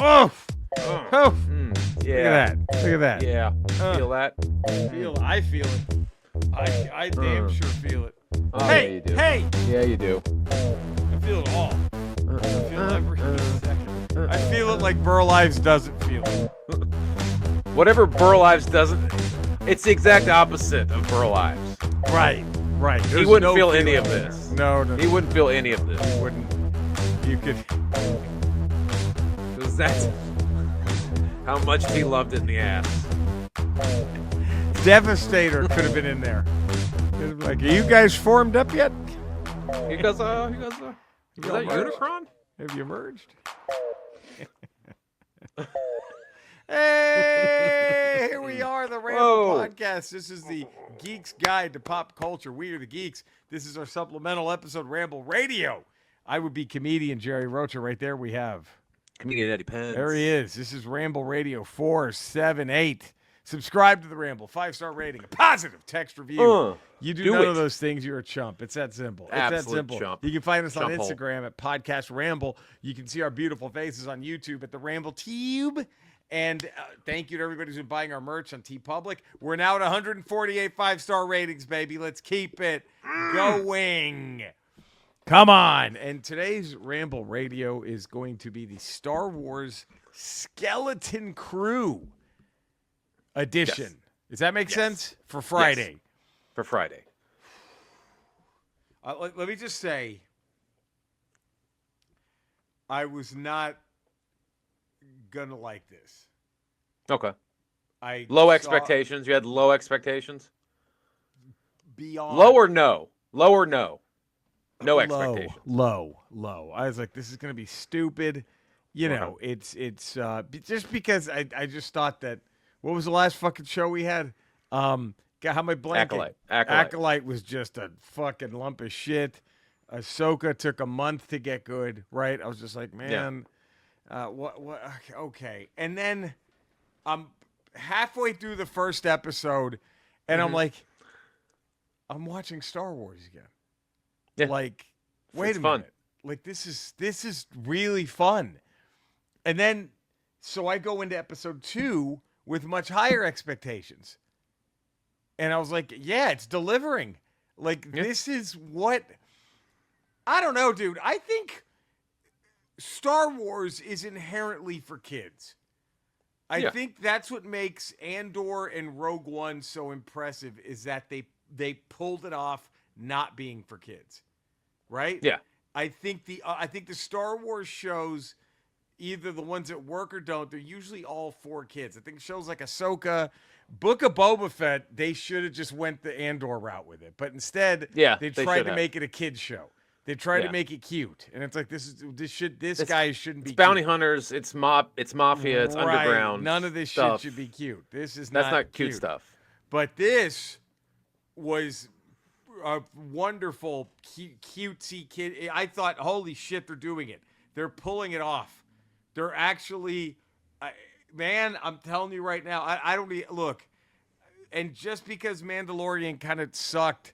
Oh, oh. Yeah. Look at that. Yeah. Feel that? I feel it. I damn sure feel it. Oh, hey, yeah, you do. hey. Yeah, you do. I feel it all. I feel every second. I feel it like Burl Ives doesn't feel it. Whatever Burl Ives doesn't, it's the exact opposite of Burl Ives. Right. He wouldn't feel any of this. No. He wouldn't feel any of this. He wouldn't. You could. Because that's how much he loved it in the ass. Devastator could have been in there. It was like, are you guys formed up yet? He goes, is that Unicron? Have you merged? Hey, here we are, the Ramble Podcast. This is the Geek's Guide to Pop Culture. We are the Geeks. This is our supplemental episode, Ramble Radio. I would be comedian Jerry Rocha. Right there we have Comedian Eddie Pence. There he is. This is Ramble Radio 478. Subscribe to the Ramble. 5-star rating. A positive text review. You do none of those things, you're a chump. It's that simple. It's that simple. Chump. You can find us on Chump Instagram at Podcast Ramble. You can see our beautiful faces on YouTube at the Ramble Tube. And thank you to everybody who's been buying our merch on TeePublic. We're now at 148 5-star ratings, baby. Let's keep it going. Come on. And today's Ramble Radio is going to be the Star Wars Skeleton Crew edition. Yes. Does that make sense? For Friday. Yes. For Friday. Let me just say, I was not gonna like this. Okay. Low expectations. You had low expectations? Beyond. Low or no? No expectations. Low. I was like, this is gonna be stupid. You know, it's just because I just thought that. What was the last fucking show we had? Got how my blanket. Acolyte was just a fucking lump of shit. Ahsoka took a month to get good, right? I was just like, man, what? Okay. And then I'm halfway through the first episode, and I'm like, I'm watching Star Wars again. Yeah. Like, wait a minute. Fun. Like, this is really fun. And then, so I go into episode 2 with much higher expectations. And I was like, yeah, it's delivering. Like, this is what... I don't know, dude. I think Star Wars is inherently for kids. I think that's what makes Andor and Rogue One so impressive, is that they pulled it off not being for kids. Right? Yeah. I think the Star Wars shows, either the ones that work or don't, they're usually all for kids. I think shows like Ahsoka, Book of Boba Fett, they should have just went the Andor route with it. But instead, they tried to make it a kid's show. They tried to make it cute. And it's like, this guy shouldn't be bounty cute. Hunters, it's mafia, it's underground. None of this shit should be cute. That's not cute stuff. But this was a wonderful, cutesy kid. I thought, holy shit, they're doing it. They're pulling it off. They're actually, man, I'm telling you right now, I don't look. And just because Mandalorian kind of sucked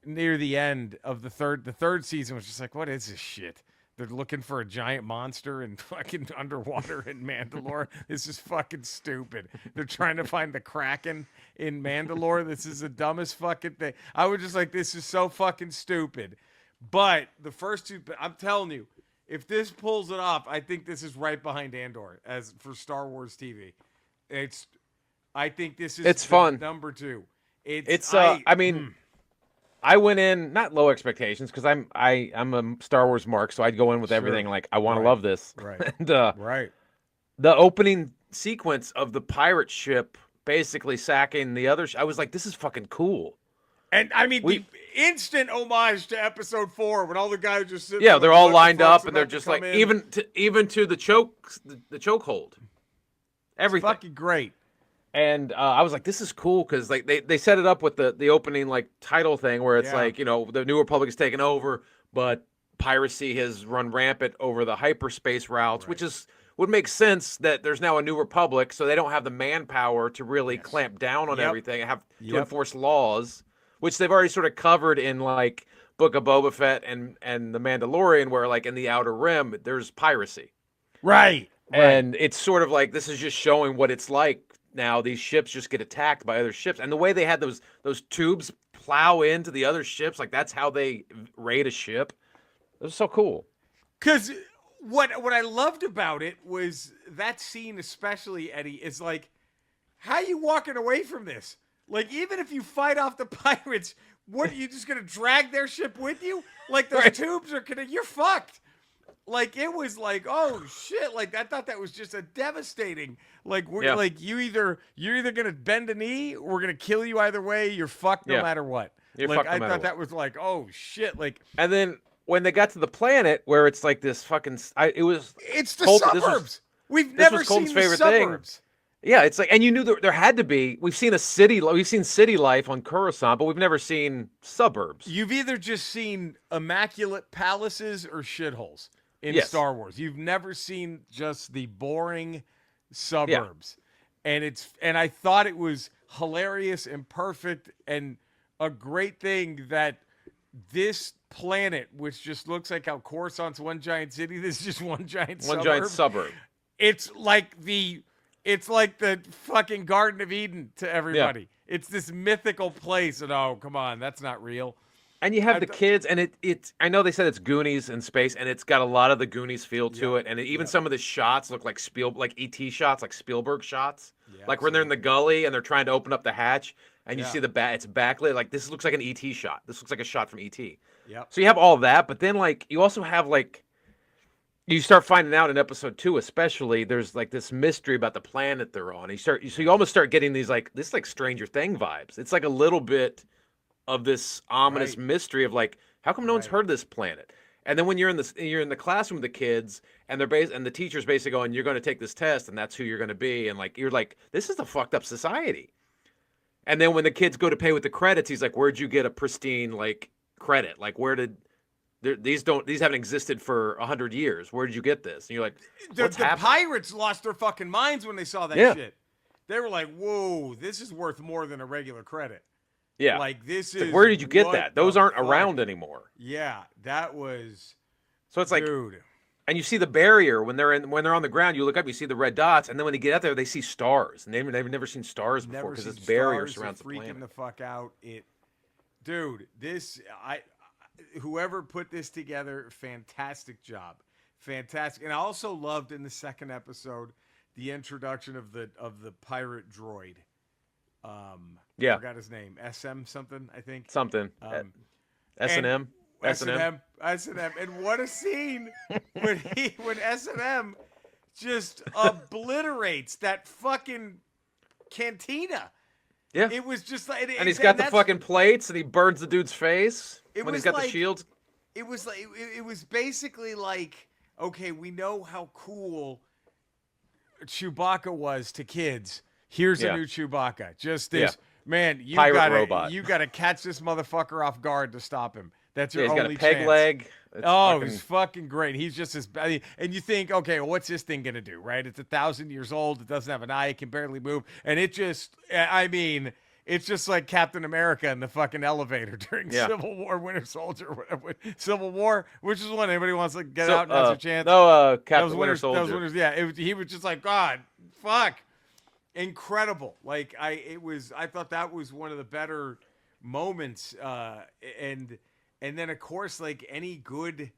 near the end of the third season was just like, what is this shit? They're looking for a giant monster and fucking underwater in Mandalore. This is fucking stupid. They're trying to find the Kraken in Mandalore. This is the dumbest fucking thing. I was just like, this is so fucking stupid. But the first two, I'm telling you, if this pulls it off, I think this is right behind Andor as for Star Wars TV. I think this is fun. Number 2. I went in not low expectations because I'm a Star Wars mark, so I'd go in with everything like I want to love this. Right. And, The opening sequence of the pirate ship basically sacking the other. I was like, this is fucking cool. And I mean, the instant homage to Episode 4 when all the guys just sit there. Yeah, they're all lined up and they're just like even to the chokehold. Everything. It's fucking great. And I was like, this is cool because like they set it up with the opening like title thing where it's like, you know, the New Republic is taken over, but piracy has run rampant over the hyperspace routes, which would make sense that there's now a New Republic, so they don't have the manpower to really clamp down on everything and have to enforce laws, which they've already sort of covered in like Book of Boba Fett and The Mandalorian, where like in the Outer Rim there's piracy. Right. And it's sort of like this is just showing what it's like now. These ships just get attacked by other ships, and the way they had those tubes plow into the other ships, like that's how they raid a ship. It was so cool. Because what I loved about it was that scene, especially, Eddie, is like, how you walking away from this? Like, even if you fight off the pirates, what are you just gonna drag their ship with you? Like those tubes are gonna, you're fucked. Like it was like, oh shit! Like I thought that was just a devastating. Like we're like you're either gonna bend a knee, or we're gonna kill you either way. You're fucked no matter what. You're like fucked no I matter thought what. that was like, oh shit! Like and then when they got to the planet where it's like this fucking, it's the suburbs. We've never seen the suburbs. Thing. Yeah, it's like, and you knew there had to be. We've seen city life on Coruscant, but we've never seen suburbs. You've either just seen immaculate palaces or shitholes in Star Wars. You've never seen just the boring suburbs. And I thought it was hilarious and perfect and a great thing that this planet, which just looks like how Coruscant's one giant city, this is just one giant suburb. It's like the fucking Garden of Eden to everybody. Yeah. It's this mythical place, and oh, come on, that's not real. And you have the kids, and it's I know they said it's Goonies in space, and it's got a lot of the Goonies feel to it, and even some of the shots look like E.T. shots, like Spielberg shots. Yeah, like when they're in the gully and they're trying to open up the hatch, and you see it's backlit. Like this looks like an E.T. shot. This looks like a shot from E.T. Yep. So you have all that, but then like you also have like you start finding out in episode 2, especially there's like this mystery about the planet they're on. So you almost start getting these like Stranger Thing vibes. It's like a little bit of this ominous mystery of like, how come no one's heard of this planet? And then when you're in the classroom with the kids and and the teacher's basically going, you're going to take this test and that's who you're going to be, and like you're like, this is a fucked up society. And then when the kids go to pay with the credits, he's like, where'd you get a pristine like credit? Like where did these haven't existed for 100 years. Where did you get this? And you're like, what's happening? The pirates lost their fucking minds when they saw that shit. They were like, whoa, this is worth more than a regular credit. Yeah. Like this is like, where did you get that? Those aren't around anymore. Yeah, that was. So it's like, dude. And you see the barrier when they're on the ground. You look up, you see the red dots, and then when they get out there, they see stars, and they've never seen stars before because this barrier surrounds the planet. Freaking the fuck out! Dude, whoever put this together, fantastic job, fantastic. And I also loved in the second episode the introduction of the pirate droid. I forgot his name. SM something, I think. Something. S&M. S&M. And what a scene when S&M just obliterates that fucking cantina. Yeah. It was just like, and he's got the fucking plates, and he burns the dude's face when he's got the shield. It was like it was basically like, okay, we know how cool Chewbacca was to kids. Here's a new Chewbacca. Just this man. You gotta catch this motherfucker off guard to stop him. That's your only chance. He's got a peg leg. He's fucking great. He's just as bad. And you think, okay, well, what's this thing gonna do? Right? It's 1,000 years old. It doesn't have an eye. It can barely move. And it just, I mean, it's just like Captain America in the fucking elevator during Civil War, Winter Soldier, whatever. Civil War, which is one anybody wants to get out and has a chance. No, Captain Winter Soldier. That was Winter. He was just like, God, fuck, incredible. Like I thought that was one of the better moments. And then of course, like any good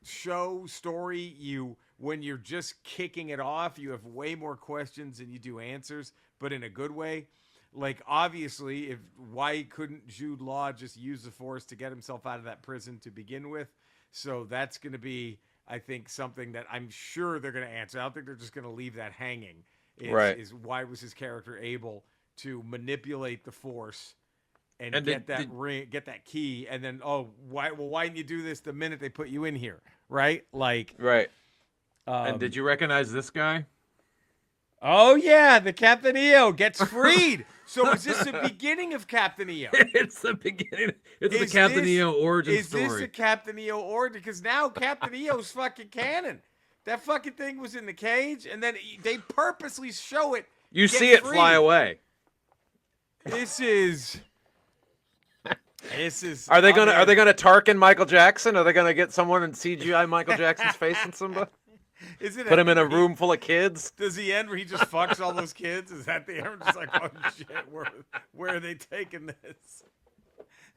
show story, when you're just kicking it off, you have way more questions than you do answers, but in a good way. Like obviously, why couldn't Jude Law just use the Force to get himself out of that prison to begin with? So that's going to be, I think, something that I'm sure they're going to answer. I don't think they're just going to leave that hanging. Is why was his character able to manipulate the Force and get that ring, get that key, and then why didn't you do this the minute they put you in here, right? Like right. And did you recognize this guy? Oh yeah, the Captain EO gets freed. So is this the beginning of Captain EO? It's the beginning. It's the Captain EO origin story. Is this a Captain EO origin? Because now Captain EO's fucking canon. That fucking thing was in the cage, and then they purposely show it. You see it fly away. This is. Are they gonna Tarkin Michael Jackson? Are they gonna get someone and CGI Michael Jackson's face in somebody? Put him in a room full of kids. Does he end where he just fucks all those kids? Is that the end? Just like, oh shit, where are they taking this?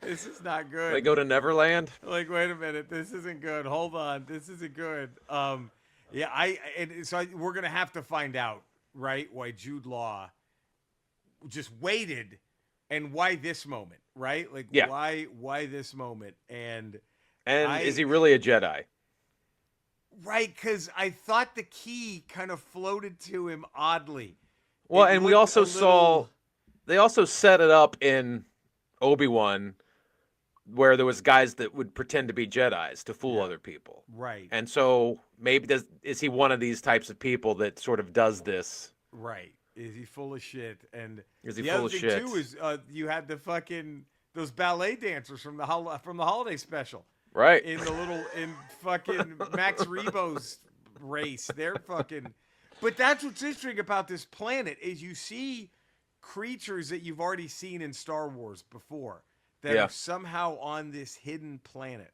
This is not good. They go to Neverland. Like, wait a minute, this isn't good. Hold on, this isn't good. We're gonna have to find out, right? Why Jude Law just waited, and why this moment, right? Like, why this moment? And is he really a Jedi? Right, because I thought the key kind of floated to him oddly. Well, and we also saw they also set it up in Obi-Wan where there was guys that would pretend to be Jedis to fool other people. Right. And so maybe is he one of these types of people that sort of does this? Right. Is he full of shit? And is he the full other of thing shit? too is you had the fucking those ballet dancers from the holiday special. Right. In fucking Max Rebo's race. They're fucking. But that's what's interesting about this planet is you see creatures that you've already seen in Star Wars before that are somehow on this hidden planet.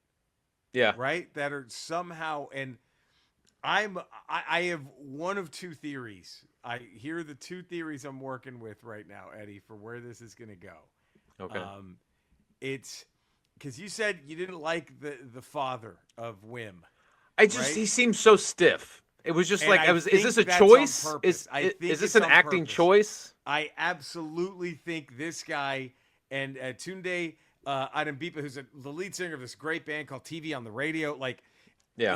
Yeah. Right? That are somehow, and I have one of two theories. Here are the two theories I'm working with right now, Eddie, for where this is going to go. Okay. It's because you said you didn't like the father of Wim. He seems so stiff. It was just is this a that's choice? Is this an acting choice? I absolutely think this guy and Tunde Adembipa, who's the lead singer of this great band called TV on the Radio,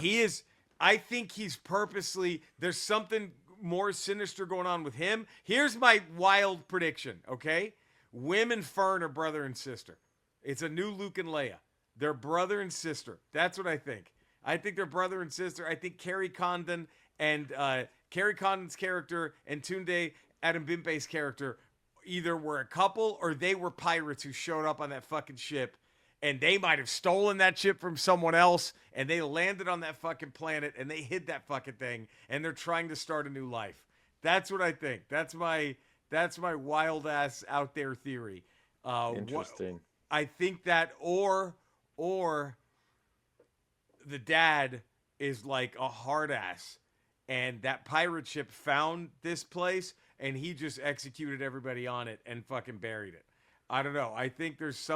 he is. I think he's purposely. There's something more sinister going on with him. Here's my wild prediction. Okay, Wim and Fern are brother and sister. It's a new Luke and Leia. They're brother and sister. That's what I think. I think they're brother and sister. I think Carrie Condon and Carrie Condon's character and Tunde Adembimpe's character either were a couple or they were pirates who showed up on that fucking ship, and they might have stolen that ship from someone else, and they landed on that fucking planet, and they hid that fucking thing, and they're trying to start a new life. That's what I think. That's my wild ass out there theory. Interesting. I think that or the dad is like a hard ass, and that pirate ship found this place and he just executed everybody on it and fucking buried it. I don't know. I think there's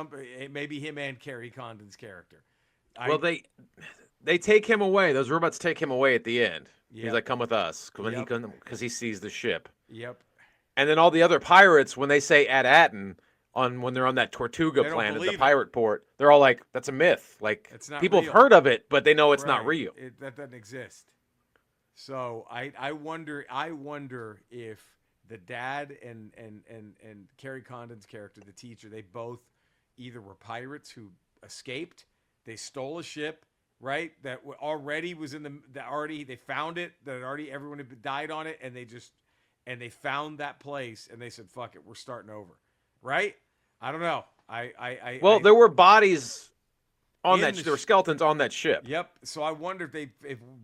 maybe him and Carrie Condon's character. They take him away. Those robots take him away at the end. Yep. He's like, come with us because he sees the ship. Yep. And then all the other pirates, when they say At-Aten, when they're on that Tortuga planet, the pirate port, they're all like, that's a myth. Like, people have heard of it, but they know it's not real. That doesn't exist. So I wonder if the dad and Carrie Condon's character, the teacher, they both either were pirates who escaped, they stole a ship, right? That already was they found it, that already everyone had died on it, and they found that place and they said, fuck it, we're starting over. Right? I don't know. There were bodies on that. There were skeletons on that ship. Yep. So I wonder if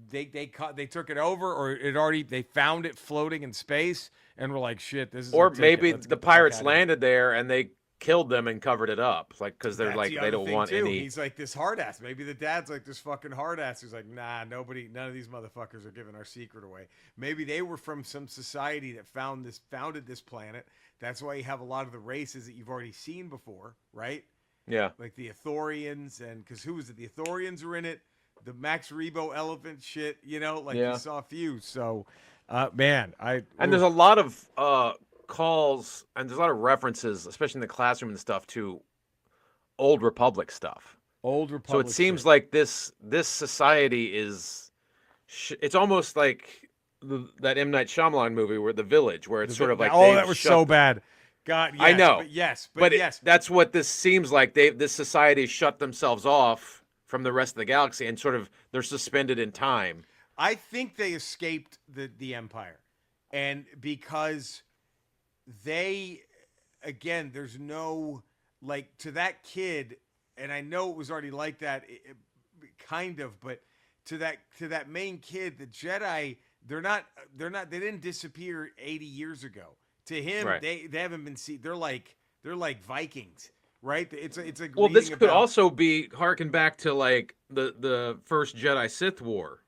they took it over, or they found it floating in space and were like, shit, this is. Or maybe the pirates landed there and they killed them and covered it up, like because they're like they don't want any. He's like this hard ass. Maybe the dad's like this fucking hard ass who's like, nah, none of these motherfuckers are giving our secret away. Maybe they were from some society that founded this planet. That's why you have a lot of the races that you've already seen before, right? Yeah. Like the Ithorians, and because who was it? The Ithorians were in it. The Max Rebo elephant shit, you saw a few. So, man, there's a lot of calls and there's a lot of references, especially in the classroom and stuff, to Old Republic stuff. Old Republic. So it seems like this society is, it's almost like that M. Night Shyamalan movie where The Village, where it's sort of like, that was so bad. God, yes, I know. But yes. That's what this seems like. This society shut themselves off from the rest of the galaxy and sort of they're suspended in time. I think they escaped the Empire. And because there's no, like, to that kid, and I know it was already like that, kind of, but to that main kid, the Jedi, they didn't disappear 80 years ago. To him, right. They haven't been seen. They're like Vikings, right? It's like, well, this could also be harken back to like the first Jedi Sith War,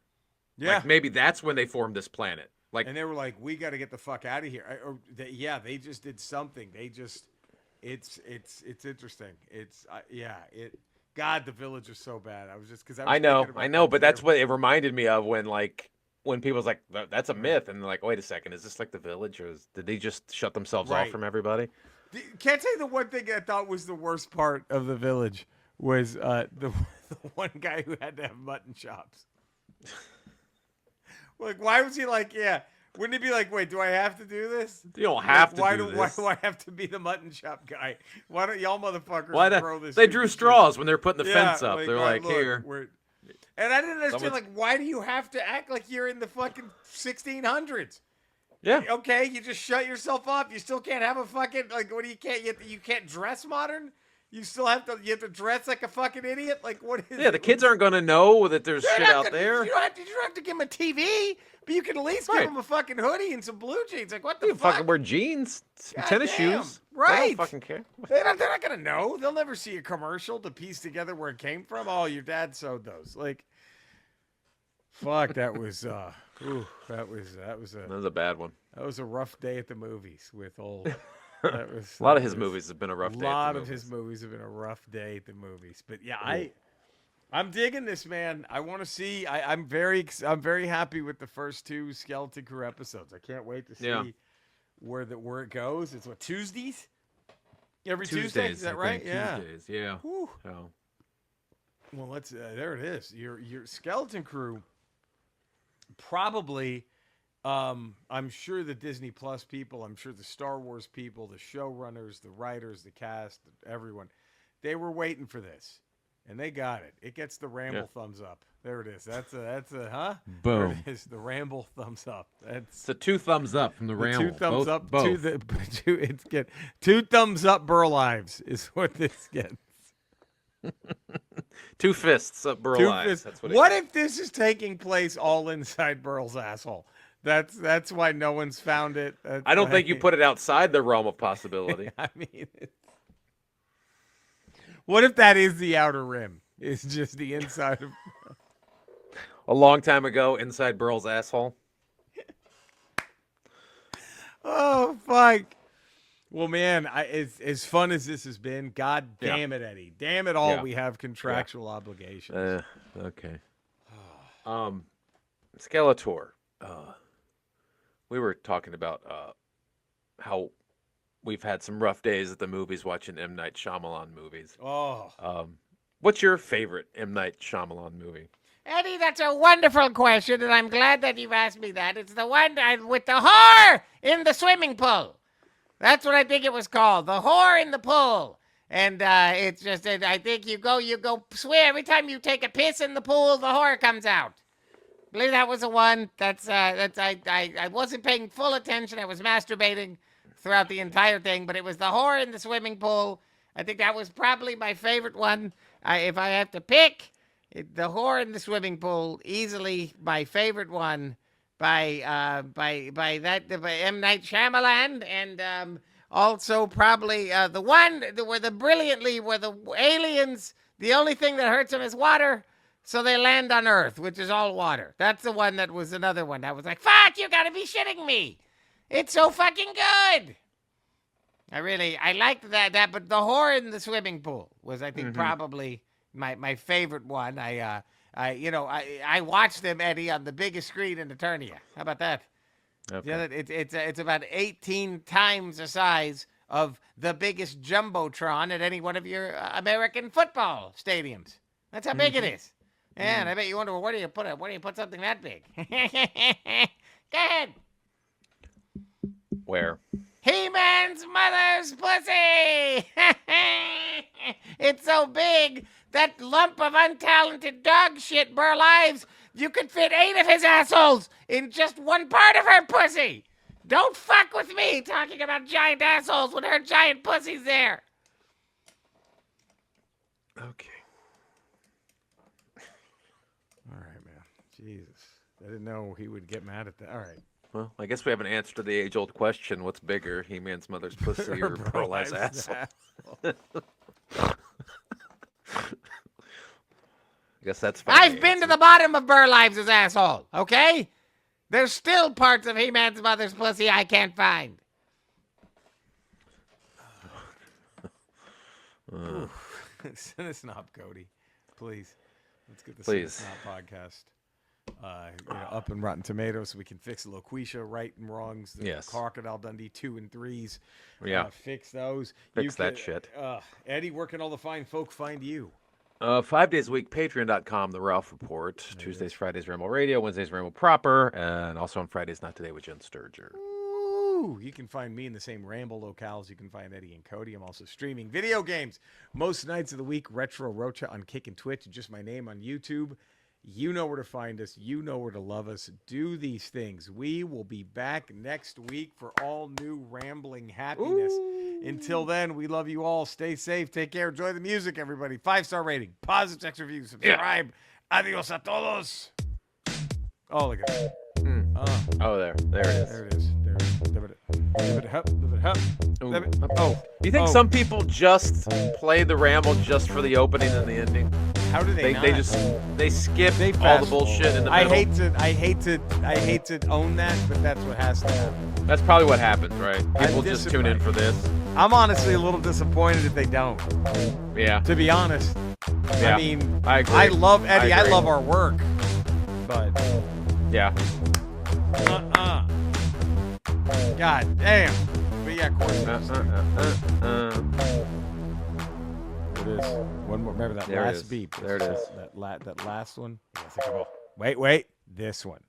Yeah. Like maybe that's when they formed this planet. Like, And they were like, we got to get the fuck out of here. They just did something. It's interesting. God, the village was so bad. I was just because I know, but that's what it reminded me of when people's like, that's a myth, and they're like, wait a second, is this like the village, or did they just shut themselves off from everybody? Can't say the one thing I thought was the worst part of the village was the one guy who had to have mutton chops. Like, why was he like, yeah? Wouldn't he be like, wait, do I have to do this? You don't have to do Why this. do I have to be the mutton chop guy? Why don't y'all motherfuckers throw this? They drew straws when they're putting the Yeah, fence up. They're like, look, here. And I didn't understand, like, why do you have to act like you're in the fucking 1600s? Yeah. Okay, you just shut yourself off. You still can't have a fucking, like, what do you can't, you can't dress modern? You have to dress like a fucking idiot? Like, what is Yeah, the kids aren't going to know that there's shit out there. You don't have to give them a TV, but you can at least give them a fucking hoodie and some blue jeans. Like, what the You fuck? fucking wear jeans, God tennis damn, shoes. right. They don't fucking care. They're not going to know. They'll never see a commercial to piece together where it came from. Oh, your dad sewed those. Like, fuck, that was, that was a bad one. That was a rough day at the movies with old. A lot of his movies have been a rough day. A lot of his movies have been a rough day at the movies. But yeah, I'm digging this, man. I want to see. I'm very happy with the first two Skeleton Crew episodes. I can't wait to see where it goes. It's what, Tuesdays? Every Tuesday, is that right? Yeah. Tuesdays, yeah. Whew. Oh. Well, let's. There it is. Your Skeleton Crew. Probably. I'm sure the Disney Plus people, I'm sure the Star Wars people, the showrunners, the writers, the cast, everyone, they were waiting for this, and they got it. It gets the Ramble thumbs up. There it is. That's a huh? Boom. There it is. The Ramble thumbs up. It's a 2 thumbs up from the Ramble. 2 thumbs up. Both. It's get 2 thumbs up. Burl Lives is what this gets. 2 fists up Burl Lives. That's what if this is taking place all inside Burl's asshole? That's why no one's found it. I don't think you put it outside the realm of possibility. I mean, what if that is the outer rim? It's just the inside of. A long time ago, inside Burl's asshole. Oh fuck! Well, man, as fun as this has been, God damn it, Eddie, damn it all, we have contractual obligations. Okay. Skeletor. We were talking about how we've had some rough days at the movies watching M. Night Shyamalan movies. Oh. What's your favorite M. Night Shyamalan movie? Eddie, that's a wonderful question, and I'm glad that you've asked me that. It's the one with the whore in the swimming pool. That's what I think it was called, the whore in the pool. And it's just, I think you go swim. Every time you take a piss in the pool, the whore comes out. I believe that was the one. I wasn't paying full attention. I was masturbating throughout the entire thing, but it was the whore in the swimming pool. I think that was probably my favorite one. If I have to pick, the whore in the swimming pool, easily my favorite one by M. Night Shyamalan, and also probably the one where the aliens, the only thing that hurts them is water. So they land on Earth, which is all water. That's the one that was another one. I was like, fuck, you gotta be shitting me. It's so fucking good. I liked that, but the whore in the swimming pool was, I think, probably my favorite one. I watched them, Eddie, on the biggest screen in Eternia. How about that? Okay. Yeah, it's about 18 times the size of the biggest jumbotron at any one of your American football stadiums. That's how big it is. Yeah, and I bet you wonder, well, where do you put something that big? Go ahead. Where? He-Man's mother's pussy! It's so big, that lump of untalented dog shit, Burl Ives, you could fit 8 of his assholes in just one part of her pussy. Don't fuck with me talking about giant assholes when her giant pussy's there. Okay. All right, man. Jesus. I didn't know he would get mad at that. All right. Well, I guess we have an answer to the age-old question: what's bigger, He-Man's mother's pussy or Burl Ives' asshole? I guess that's fine. I've been to the bottom of Burl Ives' asshole, okay? There's still parts of He-Man's mother's pussy I can't find. Send us knob, Cody. Please. Let's get the Please. Send Us Knob podcast up in Rotten Tomatoes so we can fix Loquisha right and wrongs. The Yes. Crocodile Dundee 2 and 3s. Yeah. Fix those. Fix that shit. Eddie, where can all the fine folk find you? 5 days a week, patreon.com, The Ralph Report. Tuesdays, Fridays, Ramble Radio. Wednesdays, Ramble Proper. And also on Fridays, Not Today with Jen Sturger. Ooh, you can find me in the same Ramble locales. You can find Eddie and Cody. I'm also streaming video games most nights of the week. Retro Rocha on Kick and Twitch. Just my name on YouTube. You know where to find us. You know where to love us. Do these things. We will be back next week for all new rambling happiness. Until then, we love you all. Stay safe. Take care. Enjoy the music, everybody. 5-star rating. Positive text review. Subscribe. Adios a todos. Oh, look at that. Oh, there it is. There it is. Oh. Do you think some people just play the Ramble just for the opening and the ending? How do they not? They skip all the fast bullshit in the I middle. hate to own that, but that's what has to happen. That's probably what happens, right? People just tune in for this. I'm honestly a little disappointed if they don't. Yeah. To be honest. Yeah. I mean, I agree. I love Eddie. I agree. love our work. But Yeah. God damn. But yeah, of course. It is. One more. Remember that There it last is. beep. There it is. That last one. Wait. This one.